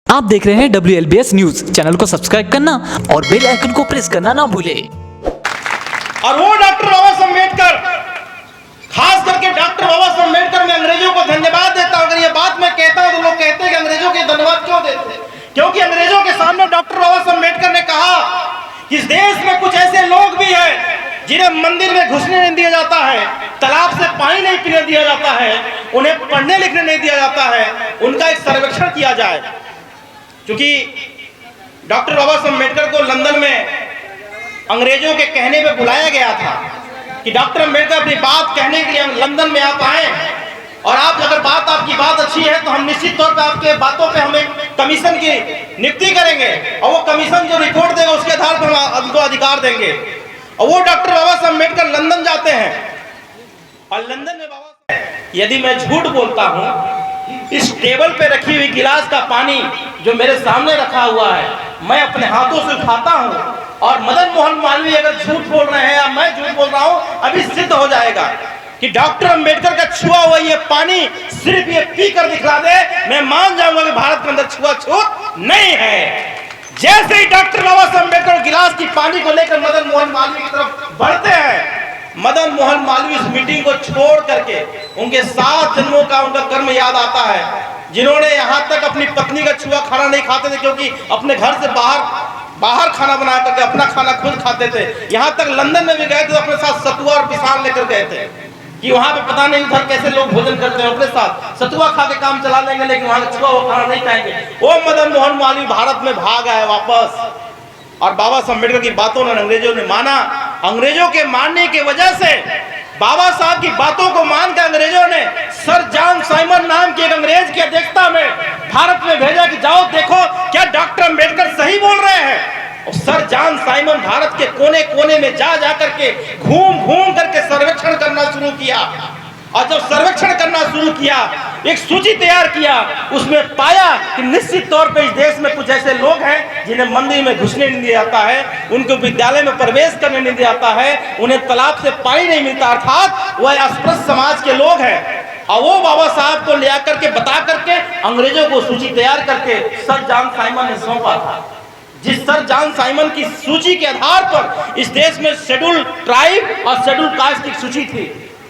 आप देख रहे हैं WLBS न्यूज। चैनल को सब्सक्राइब करना और बेल आइकन को प्रेस करना ना भूले। और वो डॉक्टर बाबा साहब अम्बेडकर, खास करके डॉक्टर बाबा साहब अम्बेडकर, मैं अंग्रेजों को धन्यवाद देता हूं। अगर ये बात मैं कहता हूं तो लोग कहते हैं कि अंग्रेजों के धन्यवाद क्यों देते हैं? क्योंकि अंग्रेजों के सामने डॉक्टर बाबा साहब अम्बेडकर ने कहा कि इस देश में कुछ ऐसे लोग भी हैं जिन्हें मंदिर में घुसने नहीं दिया जाता है, तालाब से पानी नहीं पीने दिया जाता है, उन्हें पढ़ने लिखने नहीं दिया जाता है, उनका एक सर्वेक्षण किया जाए। क्योंकि डॉक्टर बाबा साहब अम्बेडकर को लंदन में अंग्रेजों के कहने पे बुलाया गया था कि डॉक्टर अम्बेडकर अपनी बात कहने के लिए लंदन में आप आए, और आप अगर आपकी बात अच्छी है तो हम निश्चित तौर पे आपके बातों पे हमें कमीशन की नियुक्ति करेंगे, और वो कमीशन जो रिपोर्ट देगा उसके आधार पर हम उनको अधिकार देंगे। और वो डॉक्टर बाबा साहब अम्बेडकर लंदन जाते हैं, और लंदन में बाबा, यदि मैं झूठ बोलता हूं, इस टेबल पे रखी हुई गिलास का पानी जो मेरे सामने रखा हुआ है, मैं अपने हाथों से उठाता हूं, और मदन मोहन मालवीय अगर झूठ बोल रहे हैं या मैं झूठ बोल रहा हूं, अभी सिद्ध हो जाएगा कि डॉक्टर अम्बेडकर का छुआ हुआ ये पानी सिर्फ ये पीकर दिखला दे, मैं मान जाऊंगा कि भारत के अंदर छुआछूत नहीं है। जैसे ही डॉक्टर बाबा साहब अम्बेडकर गिलास की पानी को लेकर मदन मोहन मालवीय की तरफ बढ़ते हैं, मदन मोहन मालवीय इस मीटिंग को छोड़ करके उनके 7 जन्मों का उनका कर्म याद आता है, जिन्होंने यहाँ तक अपनी पत्नी का छुआ खाना नहीं खाते थे, क्योंकि अपने घर से बाहर खाना बना करके अपना खाना खुद खाते थे। यहाँ तक लंदन में भी गए थे तो अपने साथ सतुआ और पिसान लेकर गए थे कि वहां पे पता नहीं उधर कैसे लोग भोजन करते हैं, अपने साथ सतुआ खा के काम चला लेंगे, लेकिन वहां छुआ वो खाना नहीं खाएंगे। वो मदन मोहन मालवीय भारत में भाग आए वापस, और बाबा साहब अम्बेडकर की बातों ने अंग्रेजों ने माना। अंग्रेजों के मानने की वजह से, बाबा साहब की बातों को मानकर अंग्रेजों ने सर जॉन साइमन नाम के एक अंग्रेज की अध्यक्षता में भारत में भेजा कि जाओ देखो क्या डॉक्टर अम्बेडकर सही बोल रहे हैं। और सर जॉन साइमन भारत के कोने कोने में जा करके घूम करके सर्वेक्षण करना शुरू किया, और जब सर्वेक्षण करना शुरू किया, एक सूची तैयार किया, उसमें पाया कि निश्चित तौर पे इस देश में कुछ ऐसे लोग हैं जिन्हें मंदिर में घुसने नहीं दिया जाता है, उनको विद्यालय में प्रवेश करने नहीं दिया जाता है, उन्हें तालाब से पानी नहीं मिलता, अर्थात वह अस्पृश्य समाज के लोग हैं। और वो बाबा साहब को ले आकर के बता करके अंग्रेजों को सूची तैयार करके सर जॉन साइमन ने सौंपा था। जिस सर जॉन साइमन की सूची के आधार पर इस देश में शेड्यूल ट्राइब और शेड्यूल कास्ट की सूची थी,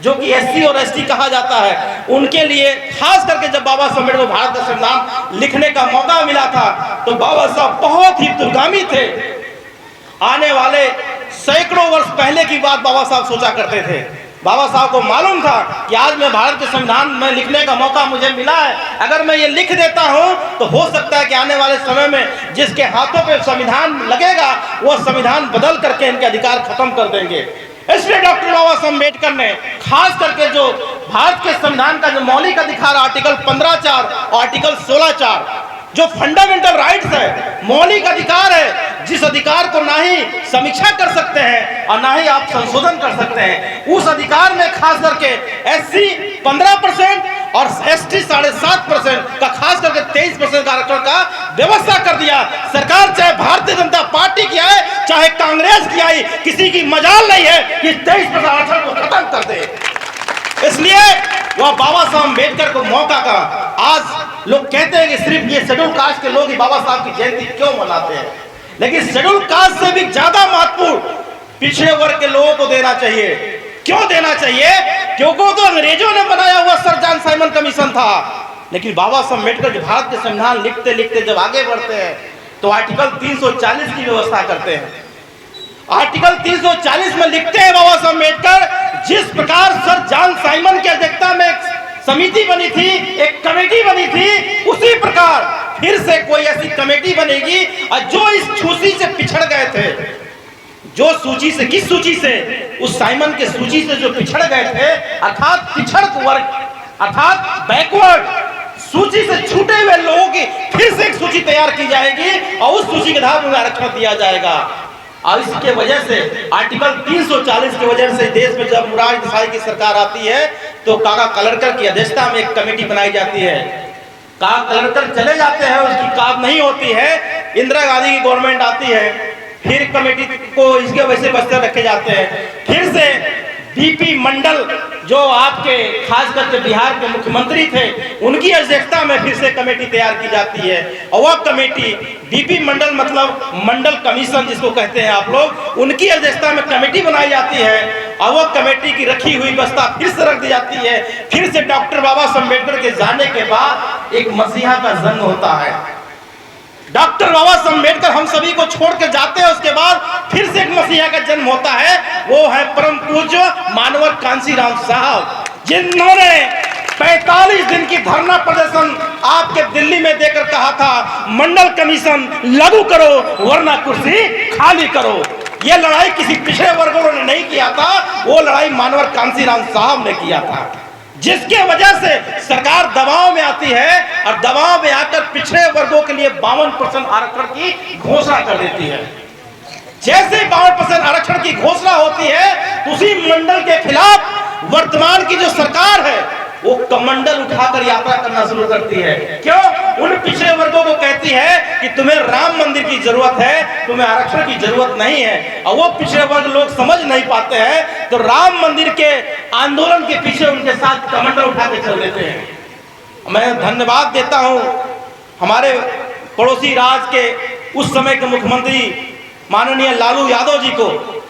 जो कि SC और ST कहा जाता है। उनके लिए खास करके जब बाबा साहब अम्बेडकर को भारत का संविधान लिखने का मौका मिला था, तो बाबा साहब बहुत ही दूरगामी थे। आने वाले सैकड़ों वर्ष पहले की बात बाबा साहब सोचा करते थे। बाबा साहब को मालूम था कि आज मैं भारत के संविधान में लिखने का मौका मुझे मिला है, अगर मैं ये लिख देता हूं तो हो सकता है कि आने वाले समय में जिसके हाथों पे संविधान लगेगा वो संविधान बदल करके इनके अधिकार खत्म कर देंगे। इसलिए डॉक्टर बाबा साहब अम्बेडकर ने खास करके जो भारत के संविधान का जो मौलिक अधिकार आर्टिकल 15(4) और आर्टिकल 16(4) जो फंडामेंटल राइट्स है, मौलिक अधिकार है, जिस अधिकार को ना ही समीक्षा कर सकते हैं और ना ही आप संशोधन कर सकते हैं, उस अधिकार में खास करके SC 15% और ST 7.5% का खास करके 23% आरक्षण का व्यवस्था कर दिया। सरकार चाहे भारतीय जनता पार्टी की आए चाहे कांग्रेस की आई, किसी की मजाल नहीं है कि 23% आरक्षण को खत्म कर दे। इसलिए वह बाबा साहब अम्बेडकर को मौका का, आज लोग कहते हैं कि सिर्फ ये शेड्यूल कास्ट के लोग ही बाबा साहब की जयंती क्यों मनाते हैं, लेकिन शेड्यूल कास्ट से भी ज्यादा महत्वपूर्ण पिछड़े वर्ग के लोगों को देना चाहिए। क्यों देना चाहिए? क्योंकि तो अंग्रेजों ने बनाया हुआ सर जॉन साइमन कमीशन था, लेकिन बाबा साहब अम्बेडकर जो भारत के संविधान लिखते लिखते जब आगे बढ़ते हैं तो आर्टिकल 340 की व्यवस्था करते हैं। आर्टिकल 340 में लिखते हैं बाबा साहब अम्बेडकर, जिस प्रकार सर जॉन साइमन की अध्यक्षता में एक समिति बनी थी, एक कमेटी बनी थी, उसी प्रकार फिर से कोई ऐसी कमेटी बनेगी, और जो इस सूची से पिछड़ गए थे, जो सूची से, किस सूची से? उस साइमन के सूची से जो पिछड़ गए थे, अर्थात पिछड़ वर्ग, अर्थात बैकवर्ड सूची से छूटे हुए लोगों की फिर से एक सूची तैयार की जाएगी, और उस सूची के आधार पर आरक्षण दिया जाएगा। और इसके वजह से आर्टिकल 340 की वजह से देश में जब मुरारजी देसाई की सरकार आती है तो काका कलरकर की अध्यक्षता में एक कमेटी बनाई जाती है। काका कलरकर चले जाते हैं, उसकी काम नहीं होती है, इंदिरा गांधी की गवर्नमेंट आती है, फिर कमेटी को इसके वजह से बस्तर रखे जाते हैं। फिर से बीपी मंडल जो आपके खास करके बिहार के मुख्यमंत्री थे, उनकी अध्यक्षता में फिर से कमेटी तैयार की जाती है। और वह कमेटी बीपी मंडल मतलब मंडल कमीशन जिसको कहते हैं आप लोग, उनकी अध्यक्षता में कमेटी बनाई जाती है। और वह कमेटी की रखी हुई व्यवस्था फिर से रख दी जाती है। फिर से डॉक्टर बाबा साहब अम्बेडकर के जाने के बाद एक मसीहा का जन्म होता है। डॉक्टर बाबा साहब अम्बेडकर हम सभी को छोड़ के जाते हैं, उसके बाद फिर से एक मसीहा का जन्म होता है। वो है परम पूज्य मानवर कांशीराम साहब, जिन्होंने 45 दिन की धरना प्रदर्शन आपके दिल्ली में देकर कहा था, मंडल कमीशन लागू करो वरना कुर्सी खाली करो। यह लड़ाई किसी पिछड़े वर्गों ने नहीं किया था, वो लड़ाई मानवर कांशीराम साहब ने किया था, जिसके वजह से सरकार दबाव में आती है और दबाव में आकर पिछड़े वर्गों के लिए 52% आरक्षण की घोषणा कर देती है। जैसे 52% आरक्षण की घोषणा होती है, उसी मंडल के खिलाफ वर्तमान की जो सरकार है वो कमंडल उठाकर यात्रा करना शुरू करती है। क्यों? उन पिछड़े वर्गों को कहती है कि तुम्हें राम मंदिर की जरूरत है, तुम्हें आरक्षण की जरूरत नहीं है। और वो पिछड़े वर्ग लोग समझ नहीं पाते हैं, तो राम मंदिर के आंदोलन के पीछे उनके साथ कमंडल उठा के चल देते हैं। मैं धन्यवाद देता हूं हमारे पड़ोसी राज्य के उस समय के मुख्यमंत्री माननीय लालू यादव जी को,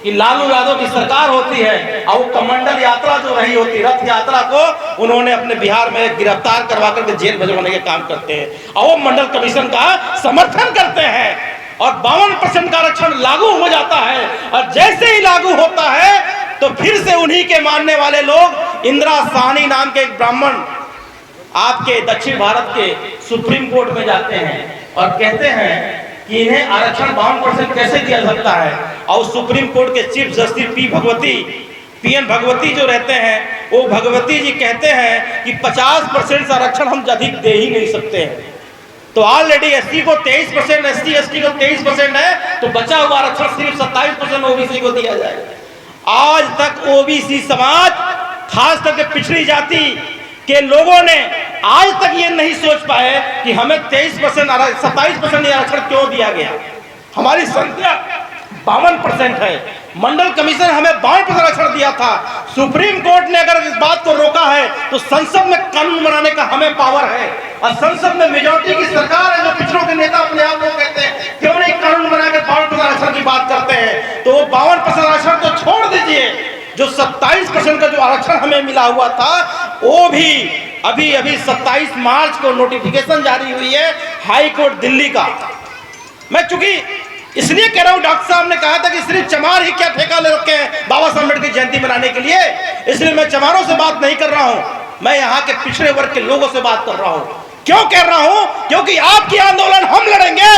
कि लालू यादव की सरकार होती है और वो कमंडल यात्रा जो रही होती, रथ यात्रा को उन्होंने अपने बिहार में गिरफ्तार करवा करके जेल भिजवाने के काम करते हैं और वो मंडल कमीशन का समर्थन करते हैं और 52% का आरक्षण लागू हो जाता है। और जैसे ही लागू होता है तो फिर से उन्हीं के मानने वाले लोग इंदिरा साहनी नाम के एक ब्राह्मण आपके दक्षिण भारत के सुप्रीम कोर्ट में जाते हैं और कहते हैं कि इन्हें आरक्षण 52% कैसे दिया सकता है। और सुप्रीम कोर्ट के चीफ जस्टिस पीएन भगवती जो रहते हैं, वो भगवती जी कहते हैं कि 50% आरक्षण हम अधिक दे ही नहीं सकते हैं। तो ऑलरेडी एससी को 23%, एससी एसटी को 23% है, तो बचा हुआ आरक्षण सिर्फ 27% ओबीसी को दिया जाएगा। आज तक ओबीसी समाज, खास करके पिछड़ी जाति के लोगों ने आज तक ये नहीं सोच पाए कि हमें 27% आरक्षण क्यों दिया गया। हमारी संख्या 52% है, मंडल कमीशन हमें 52% आरक्षण दिया था। सुप्रीम कोर्ट ने अगर इस बात को रोका है तो संसद में कानून बनाने का हमें पावर है और संसद में मेजॉरिटी की सरकार है। जो पिछड़ों के नेता अपने आप को कहते हैं क्यों नहीं कानून बनाकर 52% आरक्षण की बात करते हैं, तो 52% आरक्षण तो छोड़ दीजिए, जो 27% का जो आरक्षण हमें मिला हुआ था वो भी अभी 27 मार्च को नोटिफिकेशन जारी हुई है हाई कोर्ट दिल्ली का। मैं चूंकि इसलिए कह रहा हूं, डॉक्टर साहब ने कहा था कि सिर्फ चमार ही क्या ठेका ले रखे हैं बाबा साहब अम्बेडकर जयंती मनाने के लिए, इसलिए मैं चमारों से बात नहीं कर रहा हूं, मैं यहाँ के पिछड़े वर्ग के लोगों से बात कर रहा हूं। क्यों कह रहा हूं? क्योंकि आपकी आंदोलन हम लड़ेंगे।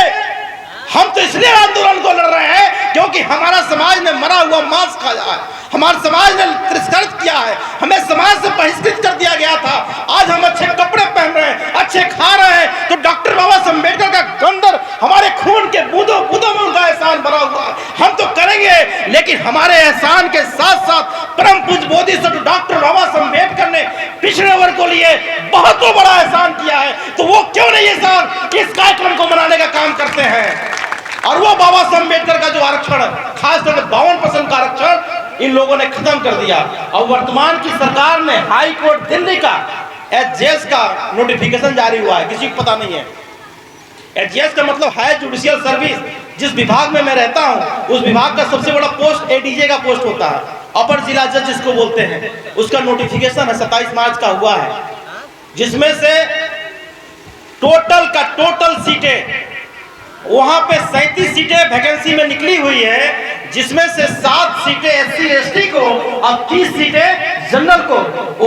हम तो इसलिए आंदोलन को लड़ रहे हैं क्योंकि हमारा समाज ने मरा हुआ मांस खाया है, हमारे समाज ने तिरस्कृत किया है, हमें समाज से बहिष्कृत कर दिया गया था। आज हम अच्छे कपड़े पहन रहे हैं, अच्छे खा रहे हैं, तो डॉक्टर बाबा साहब अम्बेडकर का अंदर हमारे खून के बूंदों बूंदों में उनका एहसान भरा हुआ है। हम तो करेंगे, लेकिन हमारे एहसान के साथ साथ परम पूज्य बोधि सत्व डॉक्टर बाबा साहब अम्बेडकर ने पिछड़े वर्ग को लिए बहुत बड़ा एहसान किया है, तो वो क्यों नहीं एहसान इस कार्यक्रम को मनाने का काम करते हैं। और वो बाबा साहब अम्बेडकर का जो आरक्षण, खासकर 52% का आरक्षण इन लोगों ने खत्म कर दिया। और वर्तमान की सरकार ने हाई कोर्ट दिल्ली का एचजेएस का नोटिफिकेशन जारी हुआ है, किसी को पता नहीं है। एचजेएस का मतलब है जुडिशियल सर्विस। जिस विभाग में मैं रहता हूं उस विभाग का सबसे बड़ा पोस्ट एडीजे का पोस्ट होता है, अपर जिला जज जिसको बोलते हैं। उसका नोटिफिकेशन है 27 मार्च का हुआ है, जिसमें से टोटल सीटें वहां पे 37 सीटें वैकेंसी में निकली हुई है, जिसमें से 7 सीटें एससी एसटी को और 30 सीटें जनरल को।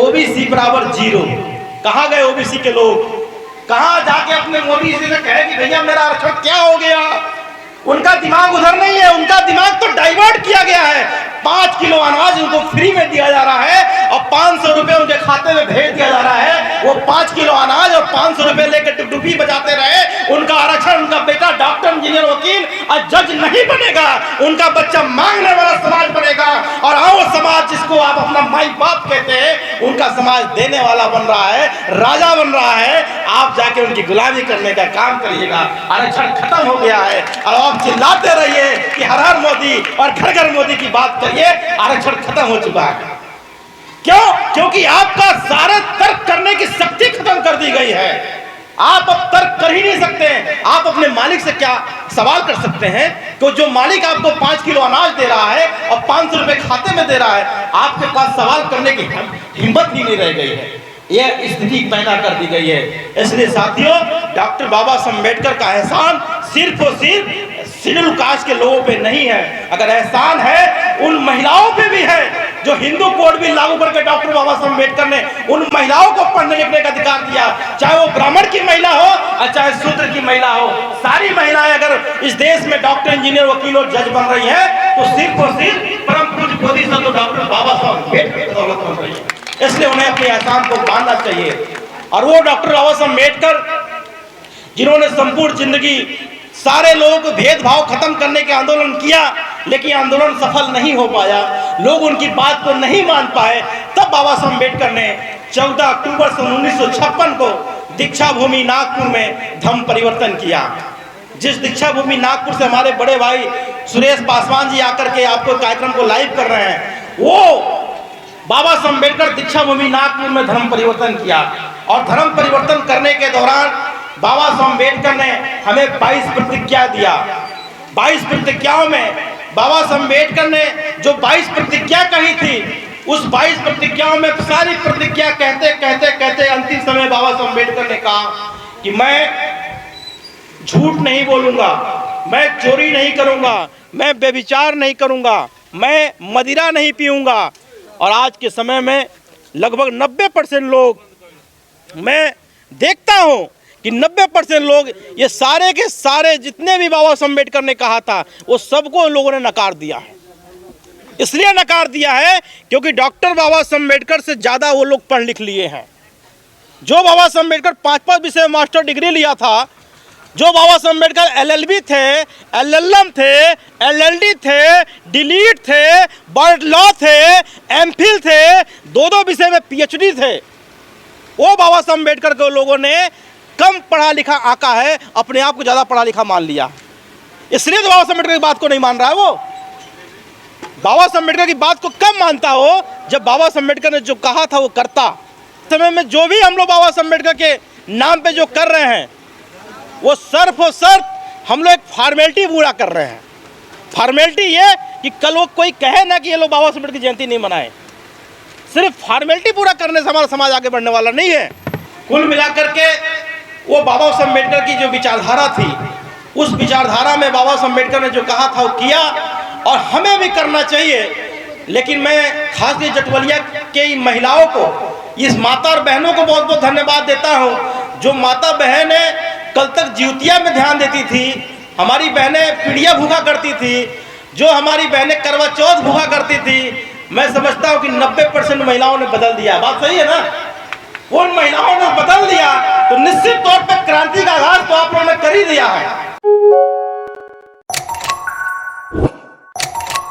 ओबीसी बराबर 0। कहां गए ओबीसी के लोग? कहां जाके अपने मोदी जी से कहे कि भैया मेरा आरक्षण क्या हो गया? उनका दिमाग उधर नहीं है, उनका दिमाग तो डाइवर्ट किया गया है। 5 किलो अनाज उनको फ्री में दिया जा रहा है और 500 रुपए उनके खाते में भेज दिया जा रहा है। वो 5 किलो अनाज और 500 रुपए लेकर डुबडुबी बजाते रहे। उनका आरक्षण, उनका बेटा डॉक्टर, इंजीनियर, वकील और जज नहीं बनेगा, उनका बच्चा मांगने वाला समाज बनेगा। और आओ समाज जिसको आप अपना माई बाप कहते हैं, उनका समाज देने वाला बन रहा है, राजा बन रहा है। आप जाके उनकी गुलामी करने का काम करिएगा। आरक्षण खत्म हो गया है और आप चिल्लाते रहिए कि हर हर मोदी और घर घर मोदी की बात करिए, आरक्षण खत्म हो चुका है। क्यों? क्योंकि आपका सारे तर्क करने की शक्ति खत्म कर दी गई है। आप अब तर्क कर ही नहीं सकते हैं। आप अपने मालिक से क्या सवाल कर सकते हैं कि जो मालिक आपको 5 किलो अनाज दे रहा है और 500 रुपए खाते में दे रहा है, आपके पास सवाल करने की हिम्मत ही नहीं रह गई है। यह स्थिति पैदा कर दी गई है। इसलिए साथियों, डॉक्टर बाबा साहब अम्बेडकर का एहसान सिर्फ और सिर्फ शेड्यूल कास्ट के लोगों पे नहीं है। अगर एहसान है उन महिलाओं पे भी है जो हिंदू कोड भी लागू करके डॉक्टर बाबा साहब अम्बेडकर ने उन महिलाओं को पढ़ने लिखने का अधिकार दिया, चाहे वो ब्राह्मण की महिला हो और चाहे शूद्र की महिला हो। सारी महिलाएं अगर इस देश में डॉक्टर, इंजीनियर, वकील और जज बन रही हैं तो सिर्फ और सिर्फ परम पूज्य बोधि सत्व डॉक्टर बाबा साहब अम्बेडकर की दौलत बन रही है। इसलिए उन्हें अपने एहसान को मानना चाहिए। और वो डॉक्टर बाबा साहब अम्बेडकर जिन्होंने संपूर्ण जिंदगी सारे लोगों को भेदभाव खत्म करने के आंदोलन किया, लेकिन आंदोलन सफल नहीं हो पाया, लोग उनकी बात को नहीं मान पाए। तब बाबा साहब अम्बेडकर ने 14 अक्टूबर 1956 को दीक्षा भूमि नागपुर में धर्म परिवर्तन किया। जिस दीक्षा भूमि नागपुर से हमारे बड़े भाई सुरेश पासवान जी आकर के आपको कार्यक्रम को लाइव कर रहे हैं, वो बाबा साहब अम्बेडकर दीक्षा भूमि नागपुर में धर्म परिवर्तन किया। और धर्म परिवर्तन करने के दौरान बाबा साहब अम्बेडकर ने हमें 22 प्रतिज्ञा दिया। 22 प्रतिज्ञाओं में बाबा साहब अम्बेडकर ने जो 22 प्रतिज्ञा कही थी, उस 22 प्रतिज्ञाओं में सारी प्रतिज्ञा कहते कहते कहते अंतिम समय बाबा साहब अम्बेडकर ने कहा कि मैं झूठ नहीं बोलूंगा, मैं चोरी नहीं करूंगा, मैं व्यभिचार नहीं करूंगा, मैं मदिरा नहीं पीऊंगा। और आज के समय में लगभग 90% लोग, मैं देखता हूं कि 90% लोग, ये सारे के सारे जितने भी बाबा साहब अम्बेडकर ने कहा था वो सबको लोगों ने नकार दिया है। इसलिए नकार दिया है क्योंकि डॉक्टर बाबा साहब अम्बेडकर से ज़्यादा वो लोग पढ़ लिख लिए हैं। जो बाबा साहब अम्बेडकर 5-5 विषय में मास्टर डिग्री लिया था, जो बाबा साहब अम्बेडकर LLB थे, LLM थे, LLD थे, डिलीट थे, बर्ड लॉ थे, MPhil थे, 2-2 विषय में PhD थे, वो बाबा साहब अम्बेडकर को लोगों ने कम पढ़ा लिखा आका है, अपने आप को ज़्यादा पढ़ा लिखा मान लिया। इसलिए तो बाबा साहब अम्बेडकर की बात को नहीं मान रहा है। वो बाबा साहब अम्बेडकर की बात को कब मानता हो, जब बाबा साहब अम्बेडकर ने जो कहा था वो करता। समय में जो भी हम लोग बाबा साहब अम्बेडकर के नाम पे जो कर रहे हैं, वो सिर्फ और सिर्फ हम लोग एक फॉर्मेलिटी पूरा कर रहे हैं। फॉर्मेलिटी ये कि कल वो कोई कहे ना कि ये लोग बाबा साहब अम्बेडकर की जयंती नहीं मनाए। सिर्फ फॉर्मेलिटी पूरा करने से हमारा समाज आगे बढ़ने वाला नहीं है। कुल मिलाकर के वो बाबा साहब अम्बेडकर की जो विचारधारा थी, उस विचारधारा में बाबा साहब अम्बेडकर ने जो कहा था वो किया, और हमें भी करना चाहिए। लेकिन मैं खासकर जटवलिया के महिलाओं को, इस माता और बहनों को बहुत बहुत धन्यवाद देता हूँ। जो माता बहनें कल तक जिउतिया में ध्यान देती थी, हमारी बहनें पीढ़िया भूखा करती थी, जो हमारी बहनें करवा चौथ भूखा करती थी, मैं समझता हूँ कि 90% महिलाओं ने बदल दिया। बात सही है ना? उन महिलाओं ने बदल दिया तो निश्चित तौर पर क्रांति का आगाज तो आप लोगों ने कर ही दिया है।